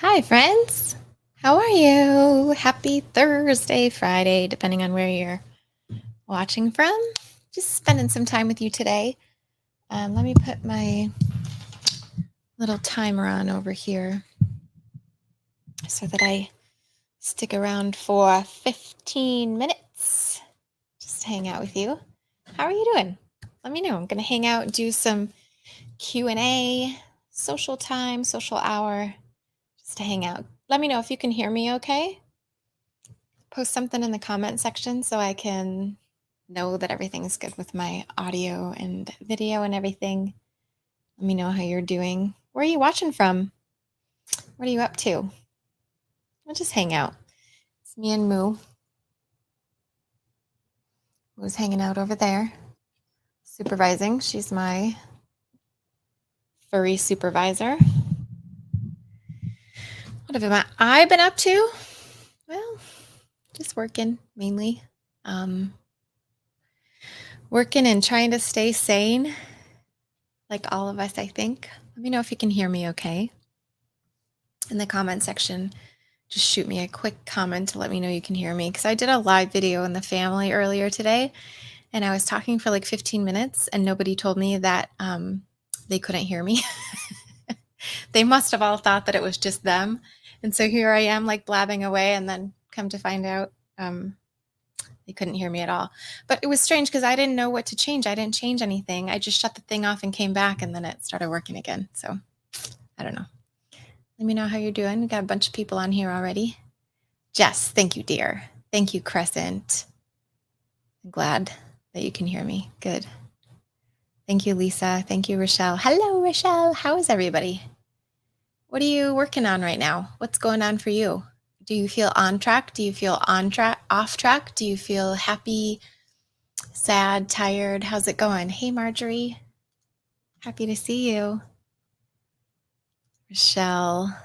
Hi, friends. How are you? Happy Thursday, Friday, depending on where you're watching from. Just spending some time with you today. Let me put my little timer on over here so that I stick around for 15 minutes. Just hang out with you. How are you doing? Let me know. I'm going to hang out and do some Q&A, social time, social hour, just to hang out. Let me know if you can hear me okay. Post something in the comment section so I can know that everything's good with my audio and video and everything. Let me know how you're doing. Where are you watching from? What are you up to? We'll just hang out. It's me and Moo. Moo's hanging out over there, supervising. She's my furry supervisor. What have I been up to? Well, just working mainly. Working and trying to stay sane, like all of us, I think. Let me know if you can hear me okay. In the comment section, just shoot me a quick comment to let me know you can hear me, because I did a live video in the family earlier today, and I was talking for like 15 minutes, and nobody told me that they couldn't hear me. They must have all thought that it was just them. And so here I am, like blabbing away, and then come to find out they couldn't hear me at all. But it was strange because I didn't know what to change. I didn't change anything. I just shut the thing off and came back, and then it started working again. So I don't know. Let me know how you're doing. We got a bunch of people on here already. Jess, thank you, dear. Thank you, Crescent. I'm glad that you can hear me. Good. Thank you, Lisa. Thank you, Rochelle. Hello, Rochelle. How is everybody? What are you working on right now? What's going on for you? Do you feel on track? Do you feel on track, off track? Do you feel happy, sad, tired? How's it going? Hey, Marjorie. Happy to see you. Rochelle.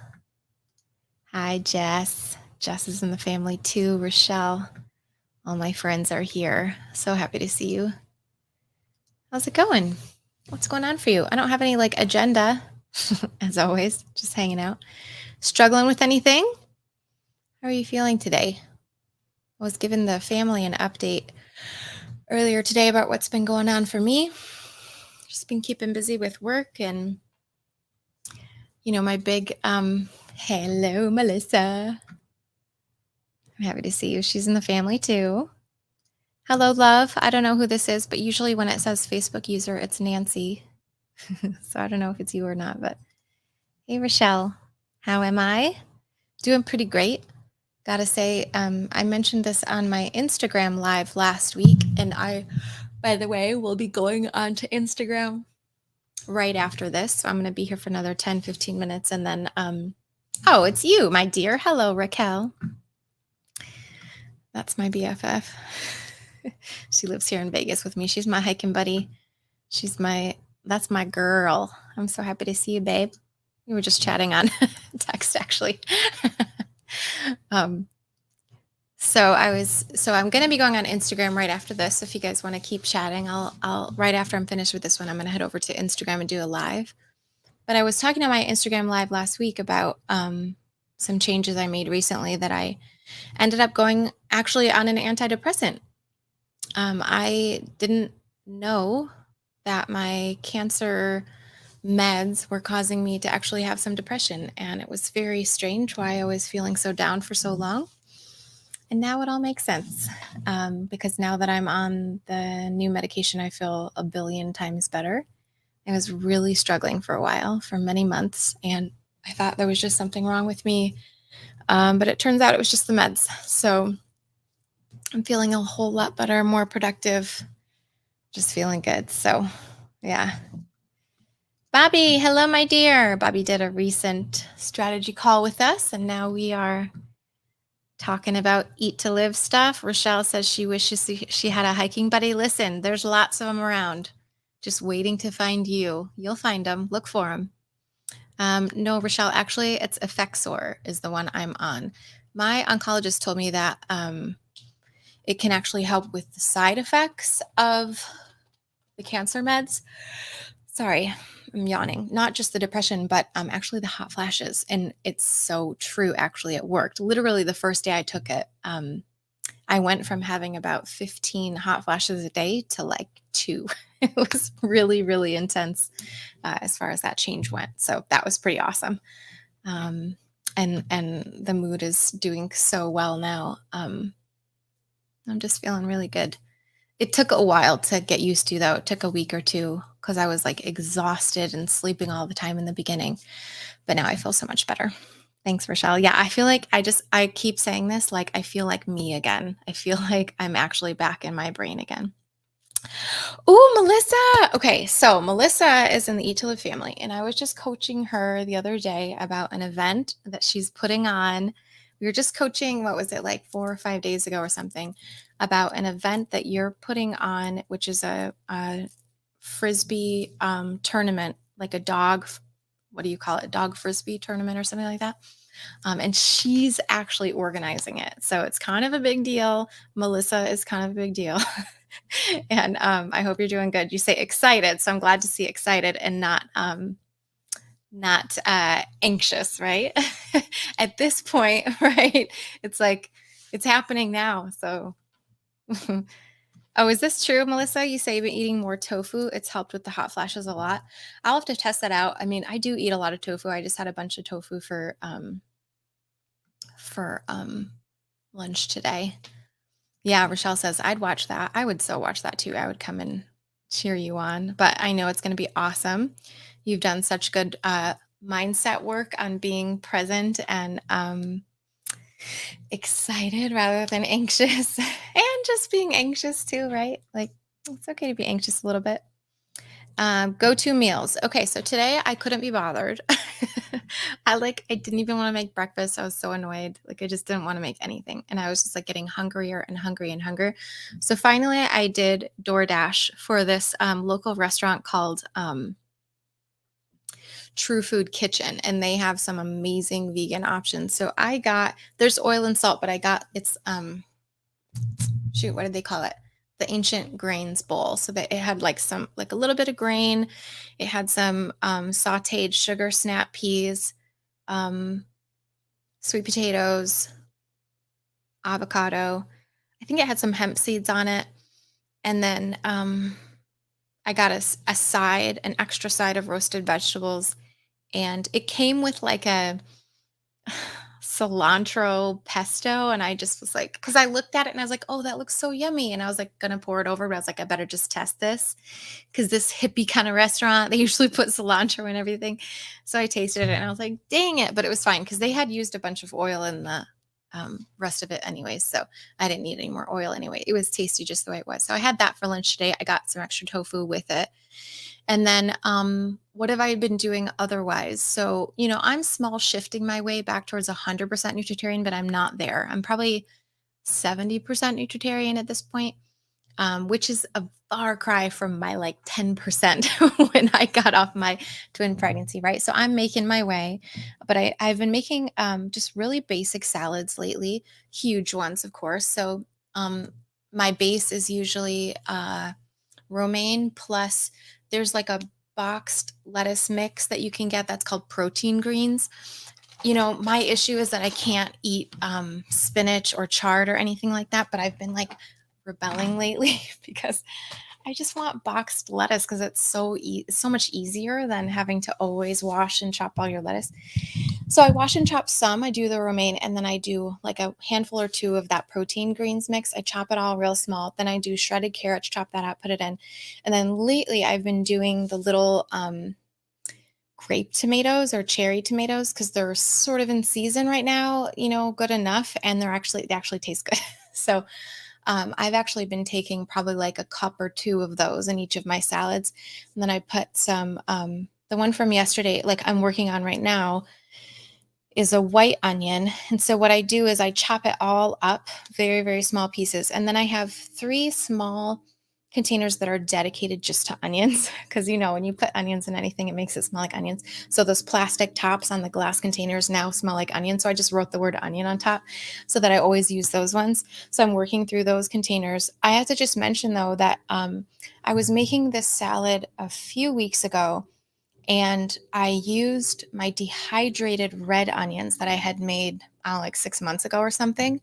Hi, Jess. Jess is in the family too. Rochelle. All my friends are here. So happy to see you. How's it going? What's going on for you? I don't have any like agenda, as always, just hanging out. Struggling with anything? How are you feeling today? I was giving the family an update earlier today about what's been going on for me. Just been keeping busy with work and, my big, hello, Melissa. I'm happy to see you. She's in the family too. Hello, love. I don't know who this is, but usually when it says Facebook user, it's Nancy. So I don't know if it's you or not, but hey, Rochelle, how am I? Doing pretty great. Gotta say, I mentioned this on my Instagram live last week, and I, by the way, will be going on to Instagram right after this. So I'm going to be here for another 10, 15 minutes, and then, oh, it's you, my dear. Hello, Raquel. That's my BFF. She lives here in Vegas with me. She's my hiking buddy. That's my girl. I'm so happy to see you, babe. We were just chatting on text, actually. So I'm going to be going on Instagram right after this. So if you guys want to keep chatting, I'll right after I'm finished with this one, I'm going to head over to Instagram and do a live. But I was talking on my Instagram live last week about some changes I made recently that I ended up going actually on an antidepressant. I didn't know that my cancer meds were causing me to actually have some depression. And it was very strange why I was feeling so down for so long. And now it all makes sense because now that I'm on the new medication, I feel a billion times better. I was really struggling for a while, for many months, and I thought there was just something wrong with me. But it turns out it was just the meds. So I'm feeling a whole lot better, more productive, just feeling good. So yeah. Bobby, hello, my dear. Bobby did a recent strategy call with us, and now we are talking about eat to live stuff. Rochelle says she wishes she had a hiking buddy. Listen, there's lots of them around, just waiting to find you. You'll find them. Look for them. No, Rochelle, actually, it's Effexor is the one I'm on. My oncologist told me that it can actually help with the side effects of the cancer meds. Sorry, I'm yawning. Not just the depression, but actually the hot flashes. And it's so true. Actually, it worked. Literally, the first day I took it, I went from having about 15 hot flashes a day to like two. It was really, really intense as far as that change went. So that was pretty awesome. Um, and the mood is doing so well now. I'm just feeling really good. It took a while to get used to, though. It took a week or two because I was like exhausted and sleeping all the time in the beginning. But now I feel so much better. Thanks, Rochelle. Yeah, I feel like I keep saying this, like I feel like me again. I feel like I'm actually back in my brain again. Oh, Melissa. Okay, so Melissa is in the Eat to Live family, and I was just coaching her the other day about an event that she's putting on. We were just coaching, what was it, like 4 or 5 days ago or something, about an event that you're putting on, which is a frisbee tournament, like a dog, what do you call it, dog frisbee tournament or something like that. And she's actually organizing it. So it's kind of a big deal. Melissa is kind of a big deal. And I hope you're doing good. You say excited, so I'm glad to see excited and not anxious, right? At this point, right? It's like it's happening now. So, oh, is this true, Melissa? You say you've been eating more tofu. It's helped with the hot flashes a lot. I'll have to test that out. I mean, I do eat a lot of tofu. I just had a bunch of tofu for lunch today. Yeah, Rochelle says, I'd watch that. I would so watch that too. I would come and cheer you on, but I know it's going to be awesome. You've done such good mindset work on being present and excited rather than anxious and just being anxious too, right? Like it's okay to be anxious a little bit. Go-to meals. Okay, so today I couldn't be bothered. I didn't even want to make breakfast. I was so annoyed. Like I just didn't want to make anything. And I was just like getting hungrier and hungry and hungry. So finally I did DoorDash for this local restaurant called True Food Kitchen. And they have some amazing vegan options. So there's oil and salt, but I got shoot, what did they call it? The ancient grains bowl. So that it had like a little bit of grain. It had some sauteed sugar snap peas, um, sweet potatoes, avocado. I think it had some hemp seeds on it. And then I got a side, an extra side of roasted vegetables. And it came with like a cilantro pesto, and I just was like, because I looked at it and I was like, oh, that looks so yummy, and I was like gonna pour it over, but I was like, I better just test this because this hippie kind of restaurant, they usually put cilantro and everything. So I tasted it and I was like, dang it, but it was fine because they had used a bunch of oil in the rest of it anyways, so I didn't need any more oil anyway. It was tasty just the way it was. So I had that for lunch today. I got some extra tofu with it. And then what have I been doing otherwise? So, I'm small shifting my way back towards 100% nutritarian, but I'm not there. I'm probably 70% nutritarian at this point, which is a far cry from my like 10% when I got off my twin pregnancy, right? So I'm making my way, but I've been making just really basic salads lately, huge ones, of course. So my base is usually romaine plus there's like a boxed lettuce mix that you can get that's called protein greens. My issue is that I can't eat spinach or chard or anything like that, but I've been like rebelling lately because I just want boxed lettuce because it's so much easier than having to always wash and chop all your lettuce. So I wash and chop some. I do the romaine, and then I do like a handful or two of that protein greens mix. I chop it all real small. Then I do shredded carrots, chop that out, put it in. And then lately I've been doing the little grape tomatoes or cherry tomatoes because they're sort of in season right now, good enough. And they actually taste good. So I've actually been taking probably like a cup or two of those in each of my salads. And then I put some, the one from yesterday, like I'm working on right now, is a white onion. And so what I do is I chop it all up very, very small pieces. And then I have three small containers that are dedicated just to onions because when you put onions in anything, it makes it smell like onions. So those plastic tops on the glass containers now smell like onions. So I just wrote the word onion on top so that I always use those ones. So I'm working through those containers. I have to just mention though that I was making this salad a few weeks ago, and I used my dehydrated red onions that I had made, I don't know, like 6 months ago or something.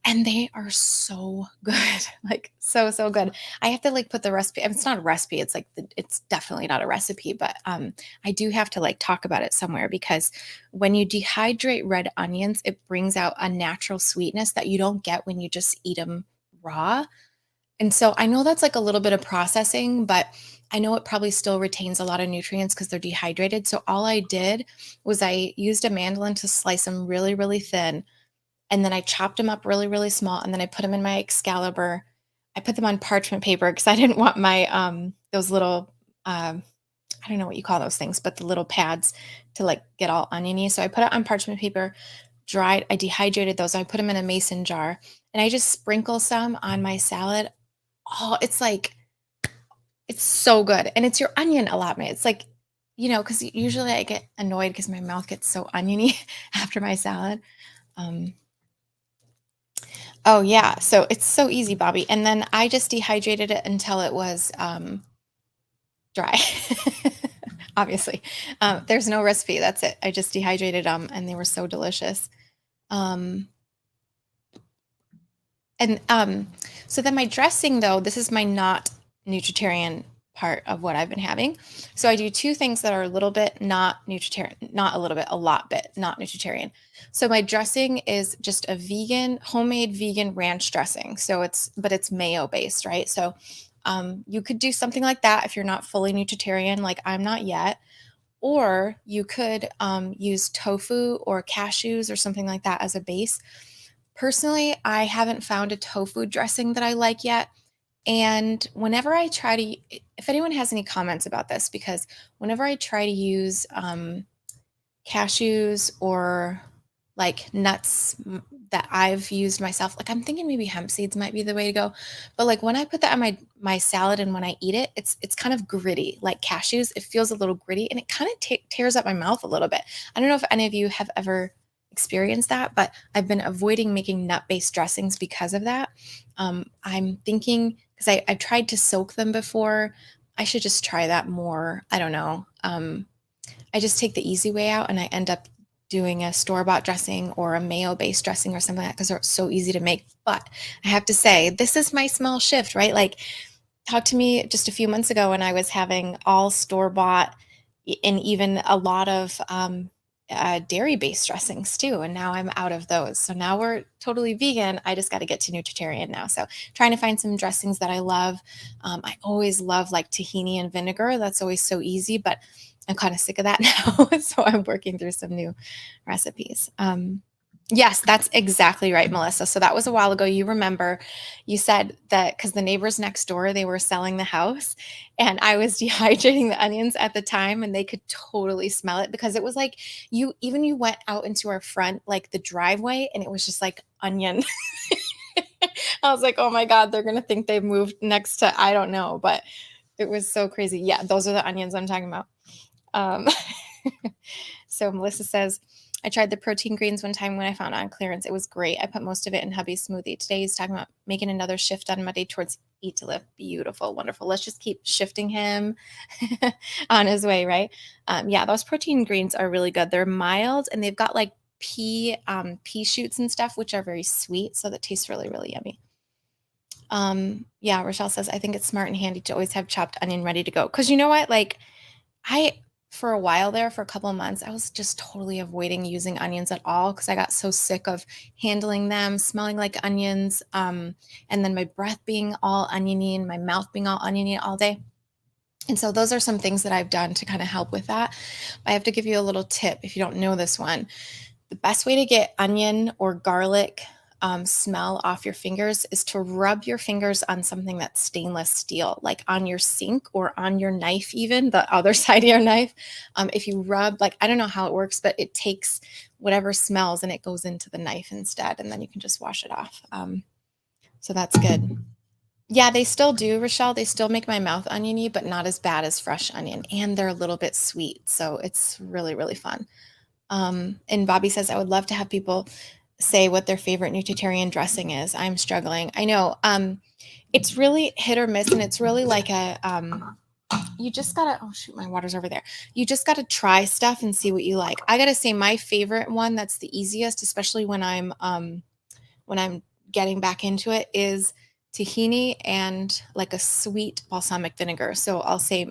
And they are so good, like so good. I have to like put the recipe. It's not a recipe. It's like it's definitely not a recipe, but I do have to like talk about it somewhere because when you dehydrate red onions, it brings out a natural sweetness that you don't get when you just eat them raw. And so I know that's like a little bit of processing, but I know it probably still retains a lot of nutrients because they're dehydrated. So all I did was I used a mandolin to slice them really, really thin, and then I chopped them up really, really small, and then I put them in my Excalibur. I put them on parchment paper because I didn't want my those little I don't know what you call those things, but the little pads to like get all oniony. So I put it on parchment paper, dried. I dehydrated those. I put them in a mason jar, and I just sprinkle some on my salad. Oh, it's so good, and it's your onion allotment. It's like because usually I get annoyed because my mouth gets so oniony after my salad. Um, Oh, yeah. So it's so easy, Bobby. And then I just dehydrated it until it was dry. Obviously, there's no recipe. That's it. I just dehydrated them, and they were so delicious. Um, and so then my dressing, though, this is my not nutritarian part of what I've been having. So I do two things that are a little bit not nutritarian, not a little bit, a lot bit not nutritarian. So my dressing is just a vegan, homemade vegan ranch dressing. So it's mayo based, right? So you could do something like that if you're not fully nutritarian, like I'm not yet. Or you could use tofu or cashews or something like that as a base. Personally, I haven't found a tofu dressing that I like yet. And whenever I try to, if anyone has any comments about this, because whenever I try to use cashews or like nuts that I've used myself, like I'm thinking maybe hemp seeds might be the way to go. But like when I put that on my salad and when I eat it, it's kind of gritty, like cashews. It feels a little gritty and it kind of tears up my mouth a little bit. I don't know if any of you have ever experienced that, but I've been avoiding making nut-based dressings because of that. I'm thinking because I've tried to soak them before. I should just try that more. I don't know. I just take the easy way out and I end up doing a store-bought dressing or a mayo-based dressing or something like that because they're so easy to make. But I have to say, this is my small shift, right? Like, talk to me just a few months ago when I was having all store-bought and even a lot of dairy-based dressings too. And now I'm out of those. So now we're totally vegan. I just got to get to nutritarian now. So trying to find some dressings that I love. I always love like tahini and vinegar. That's always so easy, but I'm kind of sick of that now. So I'm working through some new recipes. Yes, that's exactly right, Melissa. So that was a while ago. You remember you said that because the neighbors next door, they were selling the house and I was dehydrating the onions at the time and they could totally smell it because it was like you went out into our front, like the driveway, and it was just like onion. I was like, oh my God, they're gonna think they've moved next to I don't know, but it was so crazy. Yeah, those are the onions I'm talking about. Um, so Melissa says, I tried the protein greens one time when I found it on clearance. It was great. I put most of it in hubby's smoothie. Today he's talking about making another shift on Monday towards eat to live. Beautiful, wonderful. Let's just keep shifting him on his way, right? Yeah, those protein greens are really good. They're mild and they've got like pea shoots and stuff, which are very sweet. So that tastes really, really yummy. Yeah, Rochelle says, I think it's smart and handy to always have chopped onion ready to go. Cause you know what? Like I for a while there, for a couple of months, I was just totally avoiding using onions at all because I got so sick of handling them, smelling like onions, and then my breath being all oniony and my mouth being all oniony all day. And so those are some things that I've done to kind of help with that. I have to give you a little tip if you don't know this one. The best way to get onion or garlic smell off your fingers is to rub your fingers on something that's stainless steel, like on your sink or on your knife, even the other side of your knife. If you rub, like, I don't know how it works, but it takes whatever smells and it goes into the knife instead, and then you can just wash it off. So that's good. Yeah, they still do, Rochelle. They still make my mouth oniony, but not as bad as fresh onion, and they're a little bit sweet, so it's really, really fun. And Bobby says, I would love to have people say what their favorite nutritarian dressing is. I'm struggling. I know. It's really hit or miss, and it's really like a you just gotta, oh shoot, my water's over there. You just gotta try stuff and see what you like. I gotta say my favorite one that's the easiest, especially when I'm getting back into it, is tahini and like a sweet balsamic vinegar. So I'll say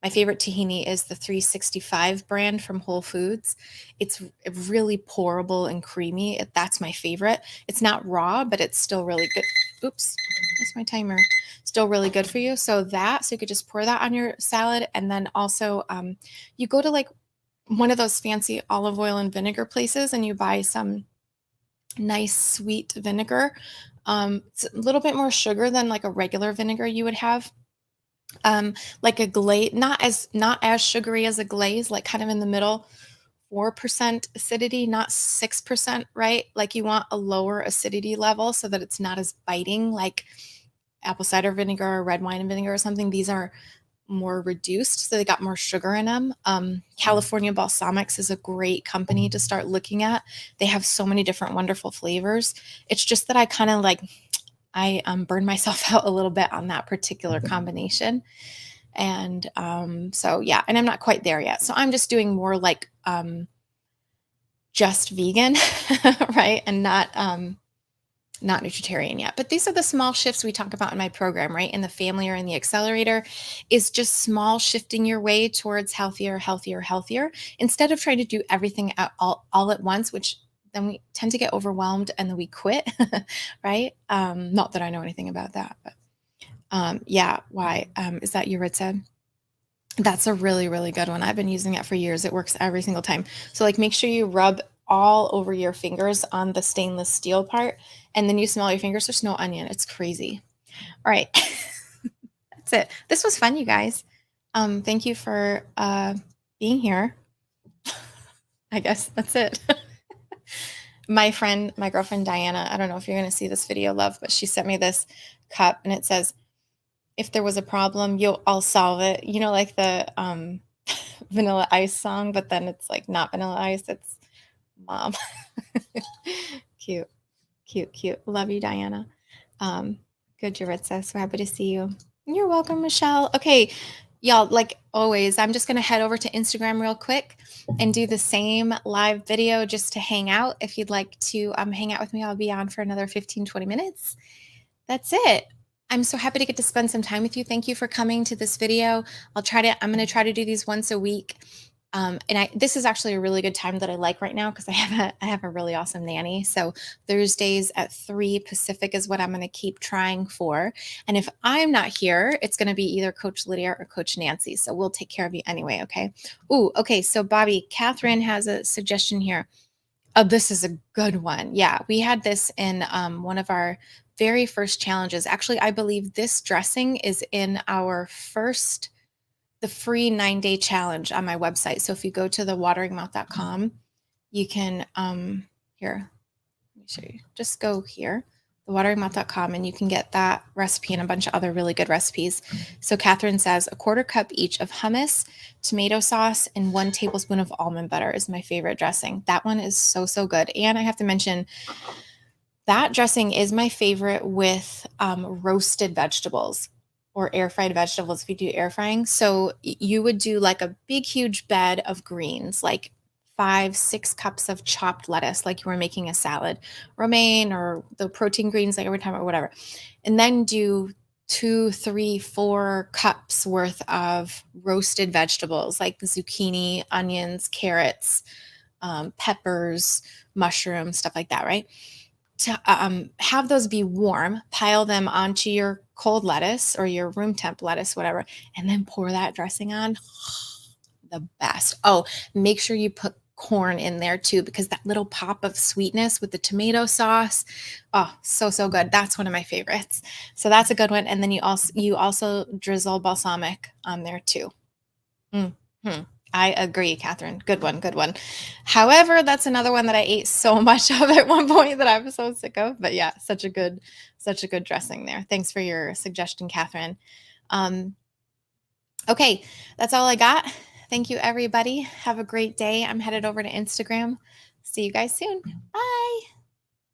my favorite tahini is the 365 brand from Whole Foods. It's really pourable and creamy. That's my favorite. It's not raw, but it's still really good. Oops, that's my timer. Still really good for you. So you could just pour that on your salad. And then also, you go to like one of those fancy olive oil and vinegar places and you buy some nice sweet vinegar. It's a little bit more sugar than like a regular vinegar you would have. Like a glaze, not as sugary as a glaze, like kind of in the middle, 4% acidity, not 6%, right? Like you want a lower acidity level so that it's not as biting like apple cider vinegar or red wine vinegar or something. These are more reduced, so they got more sugar in them. California Balsamics is a great company to start looking at. They have so many different wonderful flavors. It's just that I kind of like I burned myself out a little bit on that particular combination, and so yeah, and I'm not quite there yet. So I'm just doing more like just vegan, right, and not nutritarian yet. But these are the small shifts we talk about in my program, right? In the family or in the accelerator, is just small shifting your way towards healthier, healthier, healthier, instead of trying to do everything all at once, which then we tend to get overwhelmed and then we quit, right? Not that I know anything about that, but yeah, why? Is that Yuritsa? That's a really, really good one. I've been using it for years. It works every single time. So, like, make sure you rub all over your fingers on the stainless steel part, and then you smell your fingers. There's no onion. It's crazy. All right. That's it. This was fun, you guys. Thank you for being here. I guess that's it. My girlfriend Diana, I don't know if you're going to see this video, love, but she sent me this cup and it says, if there was a problem, I'll solve it. You know, like the Vanilla Ice song, but then it's like not Vanilla Ice, it's Mom. Cute, cute, cute. Love you, Diana. Good, Jaritza. So happy to see you. You're welcome, Michelle. Okay, y'all, like always, I'm just going to head over to Instagram real quick and do the same live video just to hang out. If you'd like to hang out with me, I'll be on for another 15-20 minutes. That's it. I'm so happy to get to spend some time with you. Thank you for coming to this video. I'm going to try to do these once a week. This is actually a really good time that I like right now because I have a really awesome nanny. So Thursdays at 3 Pacific is what I'm going to keep trying for. And if I'm not here, it's going to be either Coach Lydia or Coach Nancy. So we'll take care of you anyway. Okay. Ooh, okay. So Bobby, Catherine has a suggestion here. Oh, this is a good one. Yeah, we had this in one of our very first challenges. Actually, I believe this dressing is in the free 9-day challenge on my website. So if you go to thewateringmouth.com, you can, here, let me show you. Just go here, thewateringmouth.com, and you can get that recipe and a bunch of other really good recipes. So Catherine says a 1/4 cup each of hummus, tomato sauce, and 1 tablespoon of almond butter is my favorite dressing. That one is so, so good. And I have to mention that dressing is my favorite with roasted vegetables or air fried vegetables if you do air frying. So you would do like a big, huge bed of greens, like 5-6 cups of chopped lettuce, like you were making a salad, romaine or the protein greens, like every time or whatever. And then do 2, 3, 4 cups worth of roasted vegetables like zucchini, onions, carrots, peppers, mushrooms, stuff like that, right? To have those be warm, pile them onto your cold lettuce or your room temp lettuce, whatever, and then pour that dressing on. The best. Oh, make sure you put corn in there too, because that little pop of sweetness with the tomato sauce. Oh, so, so good. That's one of my favorites. So that's a good one. And then you also drizzle balsamic on there too. Mm-hmm. I agree, Catherine. Good one. Good one. However, that's another one that I ate so much of at one point that I was so sick of. But yeah, such a good dressing there. Thanks for your suggestion, Catherine. Um, okay, that's all I got. Thank you, everybody. Have a great day. I'm headed over to Instagram. See you guys soon. Bye.